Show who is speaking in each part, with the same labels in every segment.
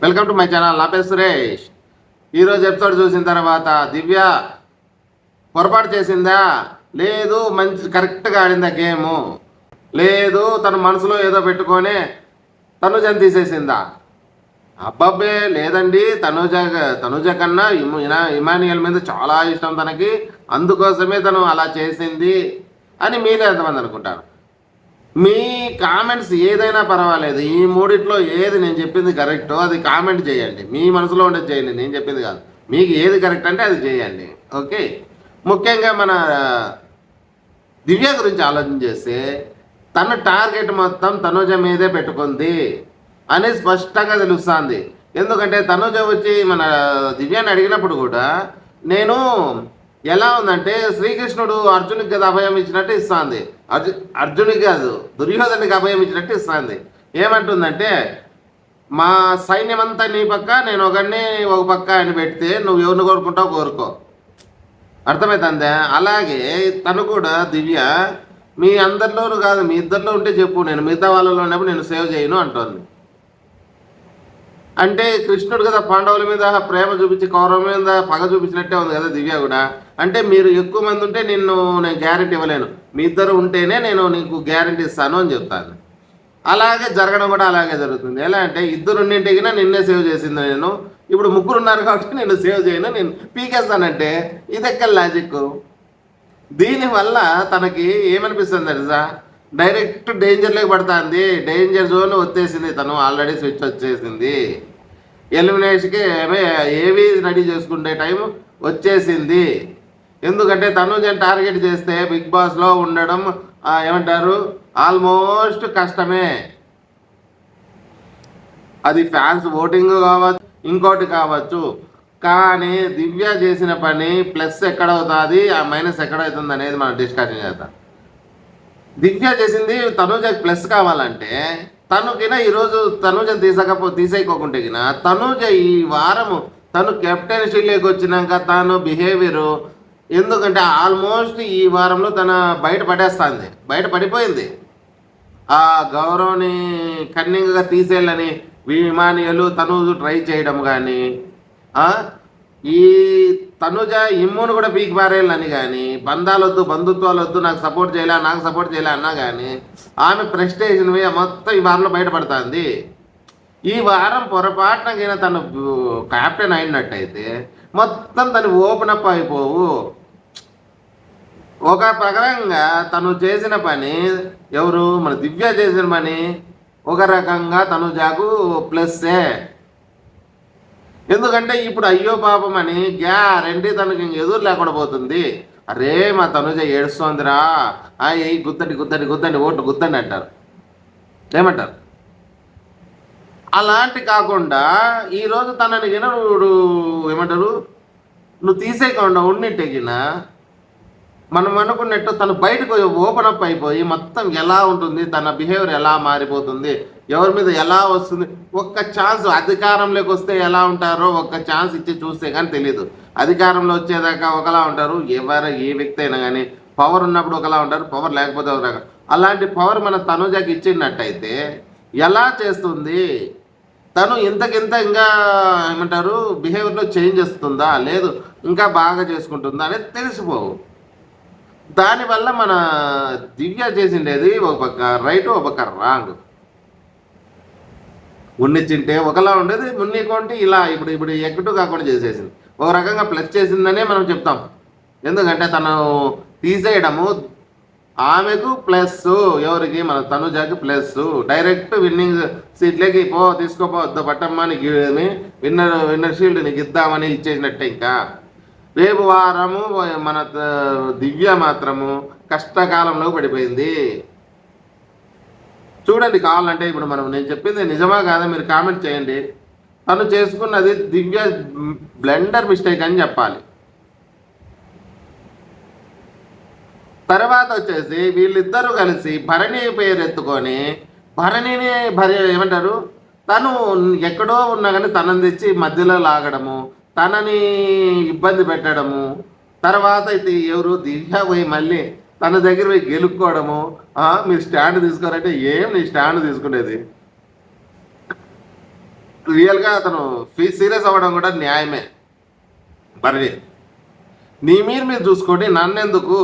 Speaker 1: Welcome to my channel. నా పేరు సురేష్. ఈరోజు ఎపిసోడ్ చూసిన తర్వాత దివ్య పొరపాటు చేసిందా, లేదు మంచి కరెక్ట్గా ఆడిందా గేము, లేదు తన మనసులో ఏదో పెట్టుకొని తనుజని తీసేసిందా? అబ్బాబ్బే లేదండి, తనుజ కన్నా ఇమానియల్ మీద చాలా ఇష్టం తనకి, అందుకోసమే తను అలా చేసింది అని మీరే ఎంతమంది అనుకుంటారు? మీ కామెంట్స్ ఏదైనా పర్వాలేదు, ఈ మూడిట్లో ఏది నేను చెప్పింది కరెక్టో అది కామెంట్ చేయండి. మీ మనసులో ఉండేది చేయండి, నేను చెప్పింది కాదు. మీకు ఏది కరెక్ట్ అంటే అది చేయండి. ఓకే. ముఖ్యంగా మన దివ్య గురించి ఆలోచన చేస్తే తన టార్గెట్ మొత్తం తనుజ మీదే పెట్టుకుంది అని స్పష్టంగా తెలుస్తుంది. ఎందుకంటే తనుజ వచ్చి మన దివ్యాని అడిగినప్పుడు కూడా నేను ఎలా ఉందంటే శ్రీకృష్ణుడు అర్జునికి కదా అభయం ఇచ్చినట్టు ఇస్తుంది, అర్జునికి కాదు దుర్యోధనికి అభయం ఇచ్చినట్టు ఇస్తుంది. ఏమంటుందంటే మా సైన్యం అంతా నీ పక్క, నేను ఒకడిని ఒక పక్క అని పెడితే నువ్వు ఎవరిని కోరుకుంటావు కోరుకో. అర్థమవుతుందా? అలాగే తను కూడా దివ్య మీ అందరిలోనూ కాదు, మీ ఇద్దరిలో ఉంటే చెప్పు, నేను మిగతా వాళ్ళలో ఉన్నప్పుడు నేను సేవ్ చేయను అంటోంది. అంటే కృష్ణుడు కదా పాండవుల మీద ప్రేమ చూపించి కౌరవుల మీద పగ చూపించినట్టే ఉంది కదా దివ్య కూడా. అంటే మీరు ఎక్కువ మంది ఉంటే నేను గ్యారెంటీ ఇవ్వలేను, మీ ఇద్దరు ఉంటేనే నేను నీకు గ్యారెంటీ ఇస్తాను అని చెప్తాను. అలాగే జరగడం కూడా అలాగే జరుగుతుంది. ఎలా అంటే ఇద్దరు ఉండింటికినా నిన్నే సేవ్ చేసింది నేను, ఇప్పుడు ముగ్గురు ఉన్నారు కాబట్టి నేను సేవ్ చేయను, నేను పీకేస్తానంటే ఇదెక్కడ లాజిక్? దీనివల్ల తనకి ఏమనిపిస్తుంది తెలుసా, డైరెక్ట్ డేంజర్లోకి పడుతుంది, డేంజర్ జోన్ వచ్చేసింది, తను ఆల్రెడీ స్విచ్ వచ్చేసింది, ఎలిమినేషన్కి ఏవి రెడీ చేసుకునే టైం వచ్చేసింది. ఎందుకంటే తనుజని టార్గెట్ చేస్తే బిగ్ బాస్లో ఉండడం ఏమంటారు ఆల్మోస్ట్ కష్టమే. అది ఫ్యాన్స్ ఓటింగ్ కావచ్చు, ఇంకోటి కావచ్చు. కానీ దివ్య చేసిన పని ప్లస్ ఎక్కడవుతుంది, ఆ మైనస్ ఎక్కడవుతుంది అనేది మనం డిస్కషన్ చేద్దాం. దివ్య చేసింది తనుజకి ప్లస్ కావాలంటే తనుకిన ఈరోజు తనుజని తీసేయకోకుంటే కినా తనుజ ఈ వారము తను కెప్టెన్షిప్లోకి వచ్చినాక తను బిహేవియరు, ఎందుకంటే ఆల్మోస్ట్ ఈ వారంలో తన బయట పడిపోయింది. ఆ గౌరవని కన్నింగ్గా తీసేయాలని విమానీయులు తనుజు ట్రై చేయడం కానీ, ఈ తనుజ ఇమ్మును కూడా పీకి పారేయాలని కానీ, బంధాలొద్దు బంధుత్వాలు వద్దు, నాకు సపోర్ట్ చేయలే అన్నా కానీ ఆమె ప్రెస్టేషన్ మొత్తం ఈ వారంలో బయటపడుతుంది. ఈ వారం పొరపాటున తను క్యాప్టెన్ అయినట్టయితే మొత్తం తను ఓపెన్ అప్ అయిపోవు. ఒక ప్రకారంగా తను చేసిన పని, ఎవరు మన దివ్య చేసిన పని ఒక రకంగా తనుజాకు ప్లస్సే. ఎందుకంటే ఇప్పుడు అయ్యో పాపం అని గ్యారంటీ తనకి ఎదురు లేకుండా పోతుంది. అరే మా తనుజ ఏడుస్తోందిరా, గుద్దండి ఓట్లు గుద్దండి అంటారు, ఏమంటారు? అలాంటి కాకుండా ఈరోజు తనని గిన ఏమంటారు నువ్వు తీసేయకుండా ఉండింటే గిన మనం అనుకున్నట్టు తను బయటకు ఓపెన్ అప్ అయిపోయి మొత్తం ఎలా ఉంటుంది, తన బిహేవియర్ ఎలా మారిపోతుంది, ఎవరి మీద ఎలా వస్తుంది, ఒక్క ఛాన్స్ అధికారంలోకి వస్తే ఎలా ఉంటారో ఒక్క ఛాన్స్ ఇచ్చి చూస్తే కానీ తెలియదు. అధికారంలో వచ్చేదాకా ఒకలా ఉంటారు, ఏ వ్యక్తి అయినా కానీ పవర్ ఉన్నప్పుడు ఒకలా ఉంటారు, పవర్ లేకపోతే ఒకలా. అలాంటి పవర్ మన తనుజకి ఇచ్చినట్టయితే ఎలా చేస్తుంది, తను ఇంతకింత ఇంకా ఏమంటారు బిహేవియర్లో చేంజ్ వస్తుందా లేదు ఇంకా బాగా చేసుకుంటుందా అనేది తెలిసిపోవు. దానివల్ల మన దివ్య చేసిండేది ఒక పక్క రైట్, ఒక పక్క రాంగ్. ఉన్నిచ్చింటే ఒకలా ఉండేది, ఉన్నికొంటే ఇలా ఇప్పుడు ఎక్కటూ కాకుండా చేసేసింది. ఒక రకంగా ప్లస్ చేసిందనే మనం చెప్తాం. ఎందుకంటే తను తీసేయడము ఆమెకు ప్లస్, ఎవరికి మన తనుజాకి ప్లస్. డైరెక్ట్ విన్నింగ్ సీట్లోకి తీసుకోపోవద్దు పట్టమ్మా, నీకు విన్నర్ షీల్డ్ నీకు ఇద్దామని ఇచ్చేసినట్టే. ఇంకా రేపు వారము మన దివ్య మాత్రము కష్టకాలంలో పడిపోయింది. చూడండి, కావాలంటే ఇప్పుడు నేను చెప్పింది నిజమా కాదా మీరు కామెంట్ చేయండి. తను చేసుకున్నది దివ్య బ్లెండర్ మిస్టేక్ అని చెప్పాలి. తర్వాత వచ్చేసి వీళ్ళిద్దరూ కలిసి భరణి పేరు ఎత్తుకొని భరణిని ఏమంటారు తను ఎక్కడో ఉన్నా కానీ తనని తెచ్చి మధ్యలో లాగడము, తనని ఇబ్బంది పెట్టడము. తర్వాత అయితే ఎవరు దివ్య పోయి మళ్ళీ తన దగ్గర పోయి గెలుక్కోవడము, మీరు స్టాండ్ తీసుకోరంటే ఏం నీ స్టాండ్ తీసుకునేది, రియల్గా అతను సీరియస్ అవ్వడం కూడా న్యాయమే. మరి నీ మీరు చూసుకోండి, నన్నెందుకు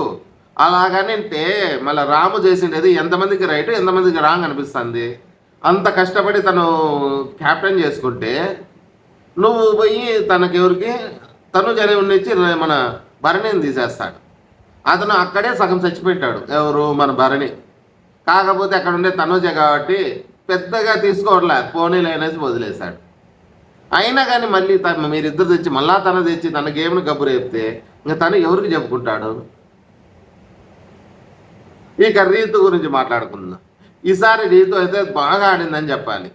Speaker 1: అలాగనంటే మళ్ళీ రాము చేసిండేది ఎంతమందికి రైట్ ఎంతమందికి రాంగ్ అనిపిస్తుంది. అంత కష్టపడి తను క్యాప్టెన్ చేసుకుంటే నువ్వు పోయి తనకెవరికి తను నుంచి మన భరణిని తీసేస్తాడు. అతను అక్కడే సగం చచ్చిపెట్టాడు. ఎవరు? మన భరణి. కాకపోతే అక్కడ ఉండే తనుజే కాబట్టి పెద్దగా తీసుకోవట్లే, పోనీలు అనేసి వదిలేశాడు. అయినా కానీ మళ్ళీ మీరిద్దరు తెచ్చి మళ్ళా తను తెచ్చి తన గేమ్ని గబ్బు రేపితే ఇంకా తను ఎవరికి చెప్పుకుంటాడు? ఇక రీతు గురించి మాట్లాడుకుందాం. ఈసారి రీతు అయితే బాగా ఆడిందని చెప్పాలి.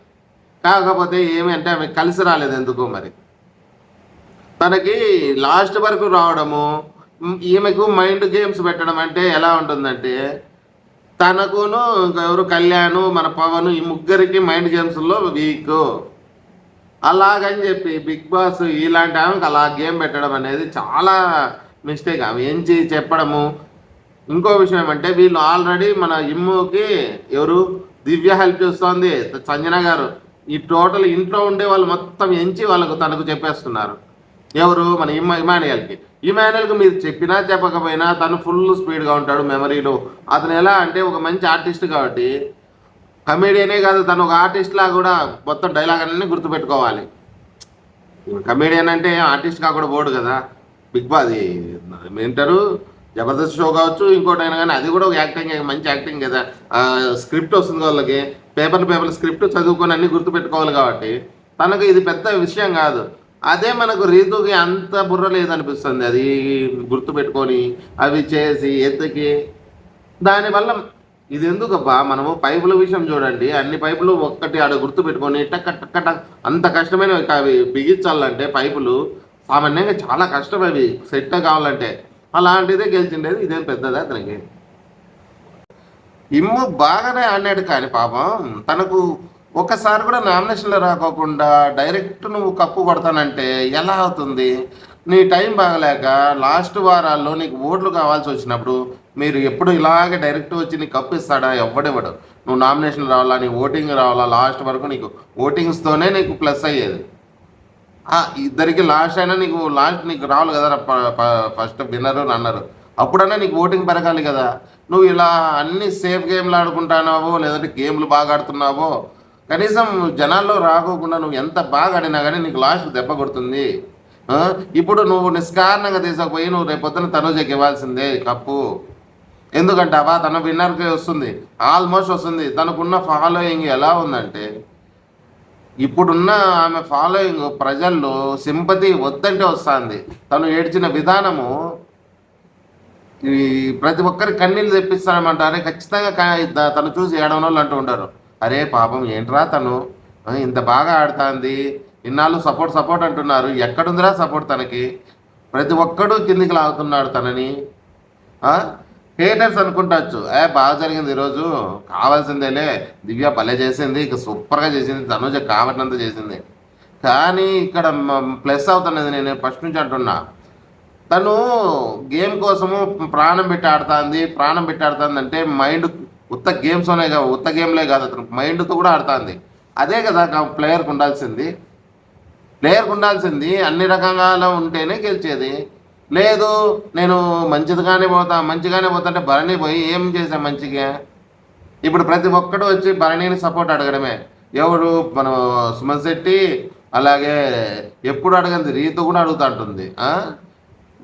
Speaker 1: కాకపోతే ఏమి అంటే ఆమె కలిసి రాలేదు ఎందుకో మరి. తనకి లాస్ట్ వరకు రావడము, ఈమెకు మైండ్ గేమ్స్ పెట్టడం అంటే ఎలా ఉంటుందంటే తనకును ఎవరు కళ్యాణ్ మన పవన్ ఈ ముగ్గురికి మైండ్ గేమ్స్లో వీక్. అలాగని చెప్పి బిగ్ బాస్ ఇలాంటి ఆమెకు అలా గేమ్ పెట్టడం అనేది చాలా మిస్టేక్. ఆమె ఏం చెప్పడము. ఇంకో విషయం ఏమంటే వీళ్ళు ఆల్రెడీ మన ఇమ్ముకి ఎవరు దివ్య హెల్ప్ చేస్తోంది, సంజన గారు. ఈ టోటల్ ఇంట్లో ఉండే వాళ్ళు మొత్తం ఎంచి వాళ్ళకు తనకు చెప్పేస్తున్నారు. ఎవరు? మన ఇమాన్యుయల్కి మీరు చెప్పినా చెప్పకపోయినా తను ఫుల్ స్పీడ్గా ఉంటాడు మెమరీలో. అతను ఎలా అంటే ఒక మంచి ఆర్టిస్ట్ కాబట్టి కమేడియనే కాదు, తను ఒక ఆర్టిస్ట్లా కూడా మొత్తం డైలాగ్ అన్నీ గుర్తుపెట్టుకోవాలి. కమేడియన్ అంటే ఆర్టిస్ట్గా కూడా పోడు కదా. బిగ్ బాస్ ఏంటారు జబర్దస్త్ షో కావచ్చు ఇంకోటైనా కానీ అది కూడా ఒక యాక్టింగ్, మంచి యాక్టింగ్ కదా. స్క్రిప్ట్ వస్తుంది వాళ్ళకి, పేపర్ స్క్రిప్ట్ చదువుకొని అన్నీ గుర్తుపెట్టుకోవాలి కాబట్టి తనకు ఇది పెద్ద విషయం కాదు. అదే మనకు రీతుకి అంత బుర్ర లేదనిపిస్తుంది. అది గుర్తుపెట్టుకొని అవి చేసి ఎత్తుకి దానివల్ల ఇది ఎందుకబ్బా. మనము పైపుల విషయం చూడండి, అన్ని పైపులు ఒక్కటి ఆడ గుర్తుపెట్టుకొని టక్క అంత కష్టమైన అవి బిగించాలంటే పైపులు సామాన్యంగా చాలా కష్టం. అవి సెట్ కావాలంటే అలాంటిదే గెలిచిండేది. ఇదేం పెద్దదా అతనికి? ఇమ్ము బాగానే ఆడినాడు కానీ పాపం తనకు ఒకసారి కూడా నామినేషన్లో రాకోకుండా డైరెక్ట్ నువ్వు కప్పు కొడతానంటే ఎలా అవుతుంది? నీ టైం బాగలేక లాస్ట్ వారాల్లో నీకు ఓట్లు కావాల్సి వచ్చినప్పుడు మీరు ఎప్పుడు ఇలాగే డైరెక్ట్ వచ్చి నీకు కప్పు ఇస్తాడా? ఎవ్వడివ్వడు. నువ్వు నామినేషన్ రావాలా, నీ ఓటింగ్ రావాలా, లాస్ట్ వరకు నీకు ఓటింగ్స్తోనే నీకు ప్లస్ అయ్యేది. ఇద్దరికి లాస్ట్ అయినా నీకు రావాలి కదా, ఫస్ట్ విన్నరు రన్నరు, అప్పుడన్నా నీకు ఓటింగ్ పెరగాలి కదా. నువ్వు ఇలా అన్ని సేఫ్ గేమ్లు ఆడుకుంటున్నావో లేదంటే గేమ్లు బాగా ఆడుతున్నావో కనీసం జనాల్లో రాకోకుండా నువ్వు ఎంత బాగా ఆడినా కానీ నీకు లాస్ట్ దెబ్బ కొడుతుంది. ఇప్పుడు నువ్వు నిష్కారణంగా తీసుకుపోయి నువ్వు రేపొద్దున తనుజకి ఇవ్వాల్సిందే కప్పు. ఎందుకంటావా? తన విన్నర్కి వస్తుంది, ఆల్మోస్ట్ వస్తుంది. తనకున్న ఫాలోయింగ్ ఎలా ఉందంటే ఇప్పుడున్న ఆమె ఫాలోయింగ్ ప్రజల్లో సింపతి వద్దంటే వస్తుంది. తను ఏడ్చిన విధానము ఈ ప్రతి ఒక్కరి కన్నీళ్ళు తెప్పిస్తామంటారే. ఖచ్చితంగా తను చూసి ఏడవని వాళ్ళు అంటూ ఉంటారు, అరే పాపం ఏంట్రా తను ఇంత బాగా ఆడుతుంది, ఇన్నాళ్ళు సపోర్ట్ అంటున్నారు, ఎక్కడుందిరా సపోర్ట్ తనకి? ప్రతి ఒక్కడు కిందికి లాగుతున్నాడు తనని. హేటర్స్ అనుకుంటచ్చు, బాగా జరిగింది ఈరోజు, కావాల్సిందేలే, దివ్య భలే చేసింది, ఇక సూపర్గా చేసింది, తనుజ కావటంత చేసింది. కానీ ఇక్కడ ప్లస్ అవుతున్నది, నేను ఫస్ట్ నుంచి అంటున్నా, తను గేమ్ కోసము ప్రాణం పెట్టి ఆడుతుంది అంటే మైండ్ ఉత్త గేమ్స్లోనే కాదు, ఉత్త గేమ్లే కాదు, అతను మైండ్తో కూడా ఆడుతుంది. అదే కదా ప్లేయర్కి ఉండాల్సింది. అన్ని రకంగా ఉంటేనే గెలిచేది. లేదు నేను మంచిగానే పోతా అంటే భరణి పోయి ఏం చేసా మంచిగా? ఇప్పుడు ప్రతి ఒక్కడు వచ్చి భరణిని సపోర్ట్ అడగడమే. ఎవరు? మన సుమన్ శెట్టి, అలాగే ఎప్పుడు అడగంది రీతు కూడా అడుగుతుంటుంది.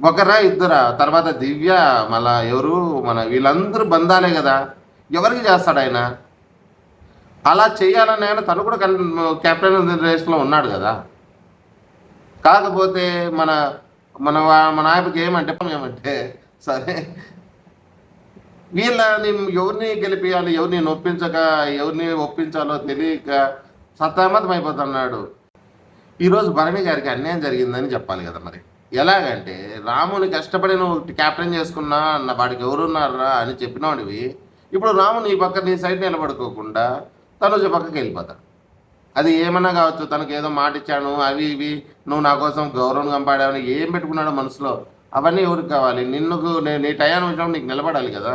Speaker 1: ఒకరా ఇద్దరా? తర్వాత దివ్య, మళ్ళా ఎవరు? మన వీళ్ళందరూ బంధాలే కదా. ఎవరికి చేస్తాడు ఆయన? అలా చేయాలని ఆయన తను కూడా కెప్టెన్ రేస్లో ఉన్నాడు కదా. కాకపోతే మన మన మన ఆయనకి ఏమంటే సరే వీళ్ళని ఎవరిని గెలిపియాలి, ఎవరిని ఒప్పించాలో తెలియక సతమతం అయిపోతున్నాడు. ఈరోజు భరణి గారికి అన్యాయం జరిగిందని చెప్పాలి కదా. మరి ఎలాగంటే రాముని కష్టపడి నువ్వు క్యాప్టెన్ చేసుకున్నా అన్న వాడికి ఎవరున్నారా అని చెప్పినవాడివి, ఇప్పుడు రాము నీ పక్క నీ సైడ్ నిలబడుకోకుండా తనుజ పక్కకి వెళ్ళిపోతాడు. అది ఏమన్నా కావచ్చు, తనకు ఏదో మాట ఇచ్చాను అవి ఇవి, నువ్వు నా కోసం గౌరవం కంపాడావని ఏం పెట్టుకున్నాడో మనసులో, అవన్నీ ఎవరికి కావాలి? నీ టయాన్ని వచ్చినప్పుడు నీకు నిలబడాలి కదా.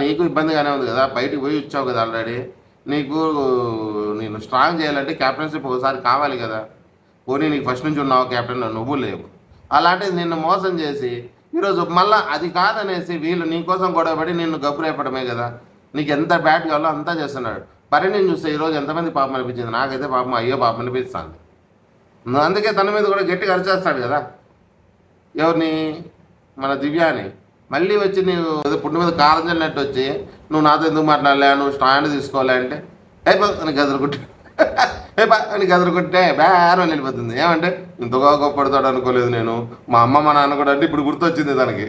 Speaker 1: నీకు ఇబ్బందిగానే ఉంది కదా, బయటికి పోయి వచ్చావు కదా ఆల్రెడీ. నీకు నేను స్ట్రాంగ్ చేయాలంటే క్యాప్టెన్షిప్ ఒకసారి కావాలి కదా. పోనీ నీకు ఫస్ట్ నుంచి ఉన్నావు క్యాప్టెన్, నువ్వు లేవు. అలాంటిది నిన్ను మోసం చేసి ఈరోజు మళ్ళీ అది కాదనేసి వీళ్ళు నీకోసం గొడవపడి నిన్ను గబ్బురేపడమే కదా. నీకు ఎంత బ్యాట్ కావాలో అంతా చేస్తున్నాడు. పరిణిని చూస్తే ఈరోజు ఎంతమంది పాపం అనిపించింది. నాకైతే పాపం అయ్యో పాపం అనిపిస్తుంది. అందుకే తన మీద కూడా గట్టిగా అరిచేస్తాడు కదా. ఎవరిని? మన దివ్యాని. మళ్ళీ వచ్చి నీవు పుట్టు మీద కారం చల్లినట్టు వచ్చి నువ్వు నాతో ఎందుకు మాట్లాడలే, నువ్వు స్టాండ్ తీసుకోలే అంటే అయిపో అని గదురుకుంటే అని గదురుకుంటే బేరం వెళ్ళిపోతుంది. ఏమంటే ఇంతగా గొప్పడతాడు అనుకోలేదు నేను. మా అమ్మ మా నాన్న కూడా అంటే ఇప్పుడు గుర్తొచ్చింది దానికి.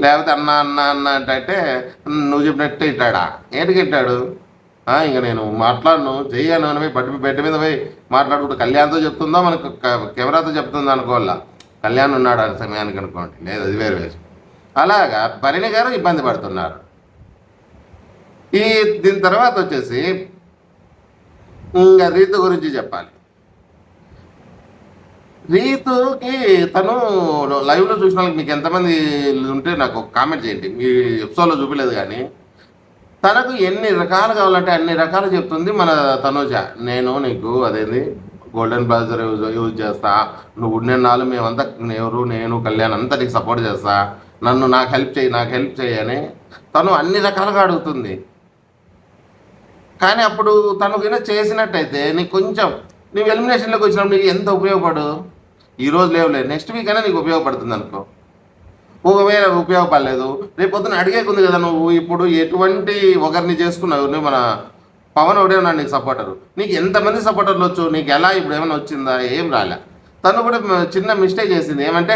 Speaker 1: లేకపోతే అన్న అన్న అన్న అంటే నువ్వు చెప్పినట్టే ఇట్టాడా? ఏంటికి ఇట్టాడు? ఇంక నేను మాట్లాడను చెయ్యాను అని పోయి బెడ్ మీద పోయి మాట్లాడుకుంటూ కళ్యాణ్తో చెప్తుందో మనకు కెమెరాతో చెప్తుందో అనుకోవాలా. కళ్యాణ్ ఉన్నాడు ఆ సమయానికి అనుకోండి, లేదు అది వేరు వేసి. అలాగా పరిణి గారు ఇబ్బంది పడుతున్నారు. దీని తర్వాత వచ్చేసి ఇంకా రీతు గురించి చెప్పాలి. రీతుకి తను లైవ్లో చూసిన వాళ్ళకి మీకు ఎంతమంది ఉంటే నాకు కామెంట్ చేయండి. మీ ఎపిసోడ్లో చూపించలేదు కానీ తనకు ఎన్ని రకాలు కావాలంటే అన్ని రకాలు చెప్తుంది మన తనూజ. నేను నీకు అదేంది గోల్డెన్ బ్లౌజర్ యూజ్ చేస్తా, నువ్వు ఉన్నెన్నాళ్ళు మేమంతా ఎవరు నేను కళ్యాణ్ అంతా నీకు సపోర్ట్ చేస్తా, నాకు హెల్ప్ చేయి అని తను అన్ని రకాలుగా అడుగుతుంది. కానీ అప్పుడు తను కింద చేసినట్టయితే నీకు కొంచెం నువ్వు ఎలిమినేషన్లోకి వచ్చినప్పుడు నీకు ఎంత ఉపయోగపడు. ఈరోజు లేవులేదు, నెక్స్ట్ వీక్ అయినా నీకు ఉపయోగపడుతుంది అనుకో. ఒకవేళ ఉపయోగపడలేదు రేపు పొద్దున అడిగేకుంది కదా. నువ్వు ఇప్పుడు ఎటువంటి ఒకరిని చేసుకున్నావు, నువ్వు మన పవన్ ఒకటే ఉన్నాడు నీకు సపోర్టరు. నీకు ఎంతమంది సపోర్టర్లు వచ్చు, నీకు ఎలా ఇప్పుడు ఏమైనా వచ్చిందా? ఏం రాలే. తను కూడా చిన్న మిస్టేక్ చేసింది. ఏమంటే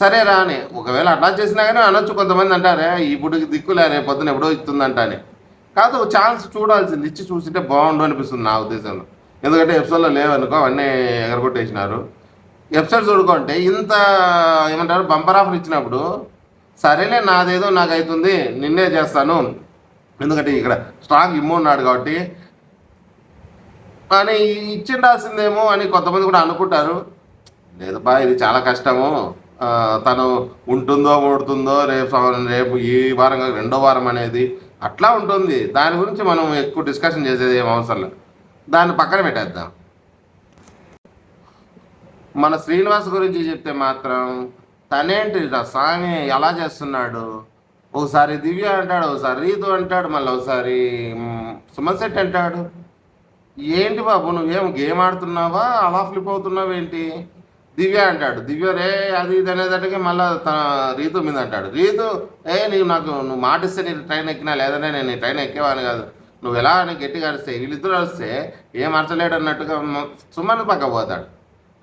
Speaker 1: సరే రా అని. ఒకవేళ అట్లా చేసినా కానీ అనొచ్చు. కొంతమంది అంటారే ఇప్పుడు దిక్కులే రేపు పొద్దున ఎప్పుడో ఇస్తుందంట అని. కాదు, ఛాన్స్ చూడాల్సింది, ఇచ్చి చూసింటే బాగుండు అనిపిస్తుంది నా ఉద్దేశంలో. ఎందుకంటే ఎపిసోడ్లో లేవనుకో అవన్నీ ఎగరగొట్టేసినారు. ఎపిసోడ్ చూడుకుంటే ఇంత ఏమంటారు బంపర్ ఆఫర్ ఇచ్చినప్పుడు సరేలే నాదేదో నాకు అవుతుంది నిన్నే చేస్తాను, ఎందుకంటే ఇక్కడ స్ట్రాంగ్ ఇమ్ము ఉన్నాడు కాబట్టి అని ఇచ్చిండాల్సిందేమో అని కొంతమంది కూడా అనుకుంటారు. లేదు బా ఇది చాలా కష్టము, తను ఉంటుందో ఊడుతుందో రేపు ఈ వారం రెండో వారం అనేది అట్లా ఉంటుంది. దాని గురించి మనం ఎక్కువ డిస్కషన్ చేసేది ఏం అవసరం లేదు, దాన్ని పక్కన పెట్టేద్దాం. మన శ్రీనివాస్ గురించి చెప్తే మాత్రం తనేంటి సాంగ్ ఎలా చేస్తున్నాడు. ఒకసారి దివ్య అంటాడు, ఒకసారి రీతు అంటాడు, మళ్ళీ ఒకసారి సుమన్ శెట్టి అంటాడు. ఏంటి బాబు నువ్వేం గేమ్ ఆడుతున్నావా, అలా ఫ్లిప్ అవుతున్నావు ఏంటి? దివ్య అంటాడు, దివ్య రే అది ఇది అనేదానికి మళ్ళీ రీతు మీద అంటాడు. రీతు నువ్వు మాటిస్తే నీ ట్రైన్ ఎక్కినా, లేదంటే నేను నీ ట్రైన్ ఎక్కేవాని కాదు, నువ్వు ఎలా అని గట్టిగా అరిస్తే వీళ్ళిద్దరు అరిస్తే ఏం అరచలేడు అన్నట్టుగా సుమన్ పక్క పోతాడు.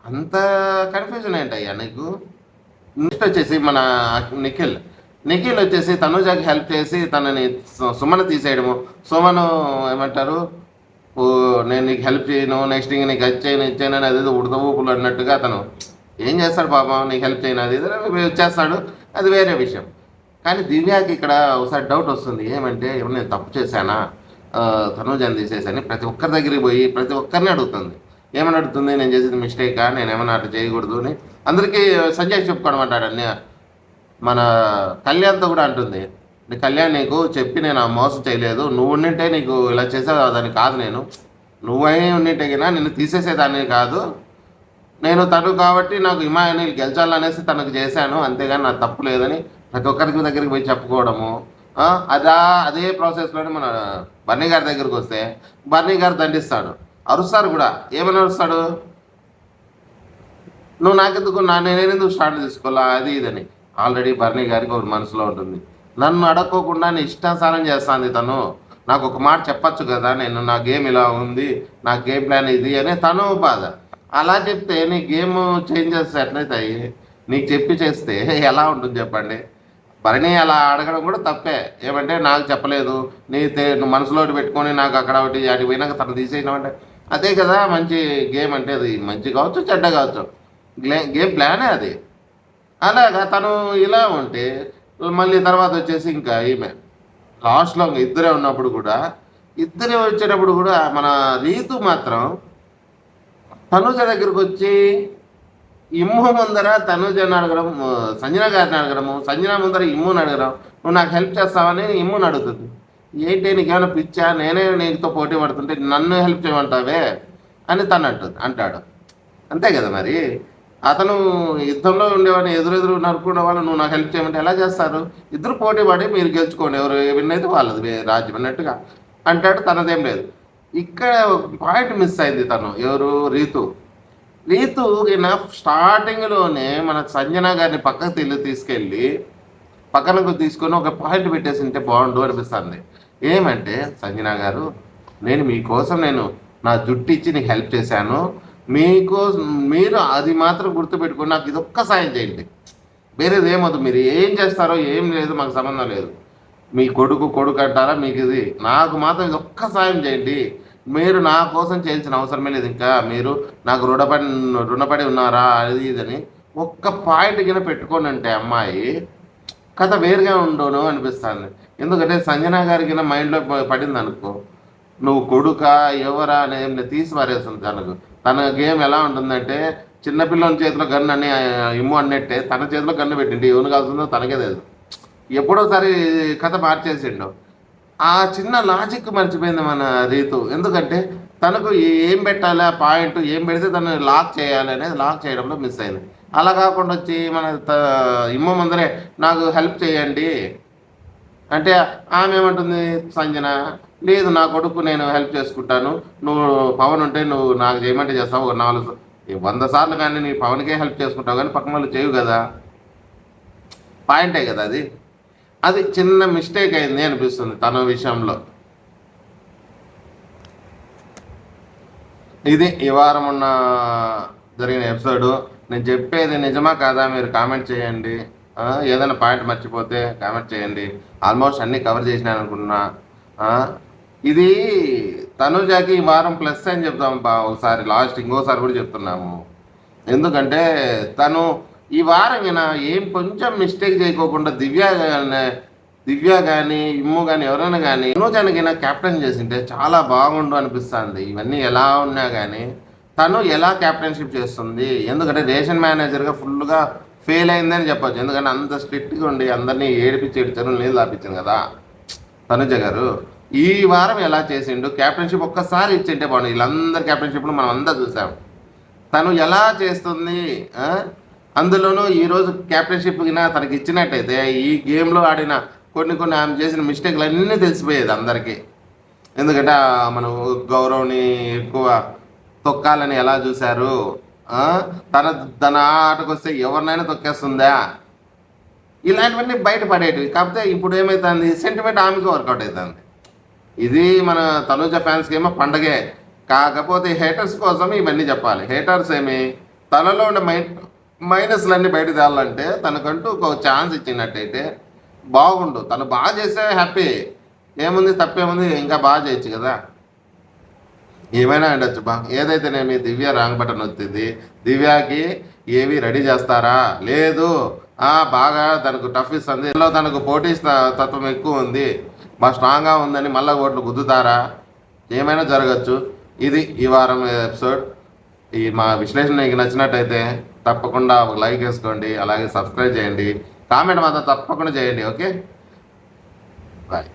Speaker 1: అంత కన్ఫ్యూజన్ ఏంటయ్యా నీకు? నెక్స్ట్ వచ్చేసి మన నిఖిల్ వచ్చేసి తనుజాకి హెల్ప్ చేసి తనని సుమన్ తీసేయడము. సుమను ఏమంటారు, నేను నీకు హెల్ప్ చేయను, నెక్స్ట్ ఇంక నీకు ఇచ్చాను అని అది ఉడత ఊపులు అన్నట్టుగా అతను ఏం చేస్తాడు పాపం, నీకు హెల్ప్ చేయను అది వచ్చేస్తాడు, అది వేరే విషయం. కానీ దివ్యాకి ఇక్కడ ఒకసారి డౌట్ వస్తుంది. ఏమంటే ఏమన్నా నేను తప్పు చేశానా, తనుజాని తీసేసాని ప్రతి ఒక్కరి దగ్గరికి పోయి ప్రతి ఒక్కరిని అడుగుతుంది. ఏమని అడుగుతుంది, నేను చేసేది మిస్టేకా, నేను ఏమన్నా అట్లా చేయకూడదు అని అందరికీ సంజయ్ చెప్పుకోవడం అంటాడు. అన్నీ మన కళ్యాణ్తో కూడా అంటుంది, కళ్యాణ్ నీకు చెప్పి నేను ఆ మోసం చేయలేదు, నువ్వు ఉండింటే నీకు ఇలా చేసేదాన్ని కాదు, నువ్వే ఉండింటే కన్నా నిన్ను తీసేసేదాన్ని కాదు, నేను తను కాబట్టి నాకు హిమాయని గెలిచాలనేసి తనకు చేశాను, అంతేగాని నాకు తప్పు లేదని ప్రతి ఒక్కరికి దగ్గరికి పోయి చెప్పుకోవడము. అదే ప్రాసెస్లోనే మన బన్నీ గారి దగ్గరికి వస్తే బన్నీ గారు దండిస్తాడు, అరుస్తారు కూడా. ఏమని అరుస్తాడు, నువ్వు నాకెందుకు నేనెందుకు స్టాండ్ తీసుకోవాలా అది ఇదని. ఆల్రెడీ బర్నీ గారికి ఒక మనసులో ఉంటుంది, నన్ను అడక్కోకుండా నీ ఇష్టానుసారం చేస్తాను తను, నాకు ఒక మాట చెప్పచ్చు కదా, నా గేమ్ ఇలా ఉంది, నా గేమ్ ప్లాన్ ఇది అని తను బాధ. అలా చెప్తే నీ గేమ్ చేంజ్ చేస్తే ఎట్లయితాయి, నీకు చెప్పి చేస్తే ఎలా ఉంటుంది చెప్పండి. బర్నీ అలా అడగడం కూడా తప్పే. ఏమంటే నాకు చెప్పలేదు, నువ్వు మనసులో పెట్టుకొని నాకు అక్కడ ఒకటి అటు పోయినాక తను తీసేయడం అదే కదా మంచి గేమ్ అంటే. అది మంచి కావచ్చు చెడ్డ కావచ్చు, గేమ్ ప్లానే అది. అలాగా తను ఇలా ఉంటే మళ్ళీ తర్వాత వచ్చేసి ఇంకా ఈమె లాస్ట్లో ఇద్దరే ఉన్నప్పుడు కూడా ఇద్దరే వచ్చేటప్పుడు కూడా మన రీతు మాత్రం తనుజ దగ్గరకు వచ్చి ఇమ్ము ముందర తనుజని అడగడం, సంజన గారిని అడగడము, సంజన ముందర ఇమ్ముని అడగడం, నువ్వు నాకు హెల్ప్ చేస్తావని ఇమ్ముని అడుగుతుంది. ఏంటి నీకేమైనా పిచ్చా, నేనే నీతో పోటీ పడుతుంటే నన్ను హెల్ప్ చేయమంటావే అని తను అంటాడు. అంతే కదా మరి. అతను యుద్ధంలో ఉండేవాడిని ఎదురెదురు నరుకునే వాళ్ళు నువ్వు నాకు హెల్ప్ చేయమంటే ఎలా చేస్తారు? ఇద్దరు పోటీ పడి మీరు గెలుచుకోండి, ఎవరు విన్ అయితే వాళ్ళది రాజ్యం అన్నట్టుగా అంటాడు. తనదేం లేదు. ఇక్కడ పాయింట్ మిస్ అయింది. తను ఎవరు? రీతు ఈయన స్టార్టింగ్లోనే మన సంజన గారిని పక్కకు తీసుకెళ్ళి పక్కనకు తీసుకొని ఒక పాయింట్ పెట్టేసి ఉంటే బాగుండు అనిపిస్తుంది. ఏమంటే, సంజన గారు, మీకోసం నేను నా జుట్టు ఇచ్చి నీకు హెల్ప్ చేశాను, మీరు అది మాత్రం గుర్తుపెట్టుకొని నాకు ఇది ఒక్క సాయం చేయండి, వేరేది ఏమొద్దు, మీరు ఏం చేస్తారో ఏం లేదు మాకు సంబంధం లేదు, మీ కొడుకు అంటారా మీకు ఇది, నాకు మాత్రం ఇది ఒక్క సాయం చేయండి, మీరు నా కోసం చేయాల్సిన అవసరమే లేదు, ఇంకా మీరు నాకు రుణపడి ఉన్నారా అది ఇదని ఒక్క పాయింట్ కింద పెట్టుకోండి అంటే అమ్మాయి కథ వేరుగా ఉండను అనిపిస్తుంది. ఎందుకంటే సంజన గారికి మైండ్లో పడింది అనుకో, నువ్వు కొడుక ఎవరా అనేది తీసి పారేస్తుంది తనకు. తన గేమ్ ఎలా ఉంటుందంటే, చిన్నపిల్లల చేతిలో గన్ను అని ఇమ్ము అన్నట్టే తన చేతిలో గన్ను పెట్టిండి, ఎవరు కాల్సిందో తనకే తెలుసు. ఎప్పుడోసారి కథ మార్చేసిండు. ఆ చిన్న లాజిక్ మర్చిపోయింది మన రీతు. ఎందుకంటే తనకు ఏం పెట్టాలి, ఆ పాయింట్ ఏం పెడితే తను లాక్ చేయాలి అనేది లాక్ చేయడంలో మిస్ అయింది. అలా కాకుండా వచ్చి మన ఇమ్మ ముందరే నాకు హెల్ప్ చేయండి అంటే ఆమె ఏమంటుంది సంజన, లేదు నా కొడుకు నేను హెల్ప్ చేసుకుంటాను, నువ్వు పవన్ ఉంటే నువ్వు నాకు చేయమంటే చేస్తావు, ఒక 100 సార్లు కానీ నీ పవన్కే హెల్ప్ చేసుకుంటావు కానీ పక్కన వాళ్ళు చేయవు కదా, పాయింటే కదా అది. అది చిన్న మిస్టేక్ అయింది అనిపిస్తుంది తన విషయంలో. ఇది ఈ వారం ఉన్న జరిగిన ఎపిసోడు. నేను చెప్పేది నిజమా కాదా మీరు కామెంట్ చేయండి. ఏదైనా పాయింట్ మర్చిపోతే కామెంట్ చేయండి. ఆల్మోస్ట్ అన్నీ కవర్ చేసినాను అనుకున్నా. ఇది తనుజాకి ఈ వారం ప్లస్ అని చెప్తాము ఒకసారి, లాస్ట్ ఇంకోసారి కూడా చెప్తున్నాము. ఎందుకంటే తను ఈ వారం ఏం కొంచెం మిస్టేక్ చేయకోకుండా దివ్య కానీ ఇమ్ము కానీ ఎవరైనా కానీ తనుజానికి క్యాప్టెన్ చేసింటే చాలా బాగుండు అనిపిస్తుంది. ఇవన్నీ ఎలా ఉన్నా కానీ తను ఎలా క్యాప్టెన్షిప్ చేస్తుంది, ఎందుకంటే రేషన్ మేనేజర్గా ఫుల్గా ఫెయిల్ అయిందని చెప్పొచ్చు. ఎందుకంటే అంత స్ట్రిక్ట్గా ఉండి అందరినీ ఏడిపించేడు చెరువులు నీళ్ళు తాపించింది కదా తనుజ గారు. ఈ వారం ఎలా చేసిండు, క్యాప్టెన్షిప్ ఒక్కసారి ఇచ్చింటే బాగుండు. వీళ్ళందరి క్యాప్టెన్షిప్ను మనం అంతా చూసాం. తను ఎలా చేస్తుంది, అందులోనూ ఈరోజు క్యాప్టెన్షిప్ తనకి ఇచ్చినట్టయితే ఈ గేమ్లో ఆడిన కొన్ని ఆమె చేసిన మిస్టేక్లు అన్నీ తెలిసిపోయేది అందరికీ. ఎందుకంటే మనం గౌరవ్ని ఎక్కువ తొక్కాలని ఎలా చూశారు, తన ఆటకు వస్తే ఎవరినైనా తొక్కేస్తుందా, ఇలాంటివన్నీ బయటపడేటివి. కాకపోతే ఇప్పుడు ఏమవుతుంది, సెంటిమెంట్ ఆమెకి వర్కౌట్ అవుతుంది. ఇది మన తనుజ ఫ్యాన్స్కి ఏమో పండగే. కాకపోతే హేటర్స్ కోసం ఇవన్నీ చెప్పాలి. హేటర్స్ తనలో ఉండే మైనస్లన్నీ బయట తేవాలంటే తనకంటూ ఒక ఛాన్స్ ఇచ్చినట్టయితే బాగుండు. తను బాగా చేస్తే హ్యాపీ, ఏముంది తప్పేముంది, ఇంకా బాగా చేయొచ్చు కదా, ఏమైనా ఉండొచ్చు ఏదైతేనేమి దివ్య రాంగ్ బటన్ వచ్చింది. దివ్యాకి ఏవి రెడీ చేస్తారా, లేదు బాగా తనకు టఫ్ ఇస్తుంది, తనకు పోటీ తత్వం ఎక్కువ ఉంది, బాగా స్ట్రాంగ్గా ఉందని మళ్ళీ ఓట్లు గుద్దుతారా, ఏమైనా జరగచ్చు. ఇది ఈ వారం ఎపిసోడ్. మా విశ్లేషణ మీకు నచ్చినట్టయితే తప్పకుండా ఒక లైక్ వేసుకోండి, అలాగే సబ్స్క్రైబ్ చేయండి, కామెంట్ మాత్రం తప్పకుండా చేయండి. Okay, bye.